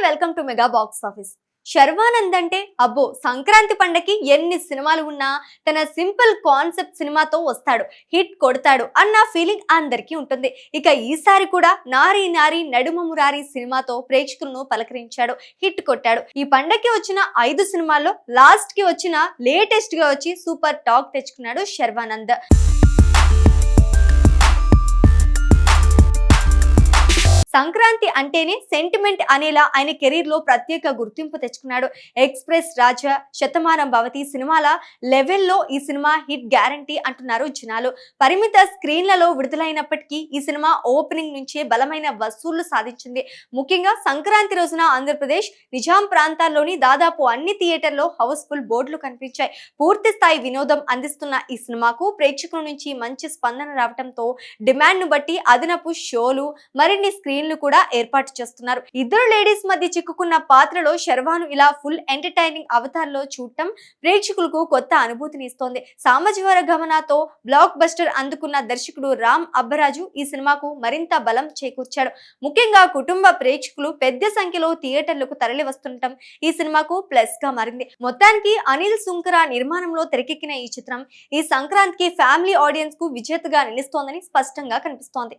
Welcome to mega box office. Sharwanand అంటే అబ్బో సంక్రాంతి పండగకి ఎన్ని సినిమాలు ఉన్నా తన సింపుల్ కాన్సెప్ట్ సినిమాతో వస్తాడు, హిట్ కొడతాడు అన్న ఫీలింగ్ అందరికీ ఉంటుంది. ఇక ఈసారి కూడా నారీ నారీ నడుమ మురారి సినిమాతో ప్రేక్షకులను పలకరించాడు, హిట్ కొట్టాడు. ఈ పండగకి వచ్చిన 5 సినిమాల్లో లాస్ట్ కి వచ్చిన లేటెస్ట్ గా వచ్చి సూపర్ టాక్ తెచ్చుకున్నాడు శర్వానంద్. సంక్రాంతి అంటేనే సెంటిమెంట్ అనేలా ఆయన కెరీర్ లో ప్రత్యేక గుర్తింపు తెచ్చుకున్నాడు. ఎక్స్ప్రెస్ రాజా, శతమానం భవతి సినిమాల లెవెల్లో ఈ సినిమా హిట్ గ్యారంటీ అంటున్నారు జనాలు. పరిమిత స్క్రీన్లలో విడుదలైనప్పటికీ ఈ సినిమా ఓపెనింగ్ నుంచే బలమైన వసూళ్లు సాధించింది. ముఖ్యంగా సంక్రాంతి రోజున ఆంధ్రప్రదేశ్, నిజాం ప్రాంతాల్లోని దాదాపు అన్ని థియేటర్లో హౌస్ఫుల్ బోర్డులు కనిపించాయి. పూర్తి స్థాయి వినోదం అందిస్తున్న ఈ సినిమాకు ప్రేక్షకుల నుంచి మంచి స్పందన రావడంతో డిమాండ్ ను బట్టి అదనపు షోలు, మరిన్ని స్క్రీన్ కూడా ఏర్పాటు చేస్తున్నారు. ఇద్దరు లేడీస్ మధ్య చిక్కుకున్న పాత్రలో శర్వాను ఇలా ఫుల్ ఎంటర్టైనింగ్ అవతారంలో చూడటం ప్రేక్షకులకు కొత్త అనుభూతిని ఇస్తోంది. సామాజిక గమనాతో బ్లాక్ బస్టర్ అందుకున్న దర్శకుడు రామ్ అబ్బరాజు ఈ సినిమాకు మరింత బలం చేకూర్చాడు. ముఖ్యంగా కుటుంబ ప్రేక్షకులు పెద్ద సంఖ్యలో థియేటర్లకు తరలి వస్తుండటం ఈ సినిమాకు ప్లస్ గా మారింది. మొత్తానికి అనిల్ సుంకర నిర్మాణంలో తెరకెక్కిన ఈ చిత్రం ఈ సంక్రాంతికి ఫ్యామిలీ ఆడియన్స్ కు విజేతగా నిలుస్తోందని స్పష్టంగా కనిపిస్తోంది.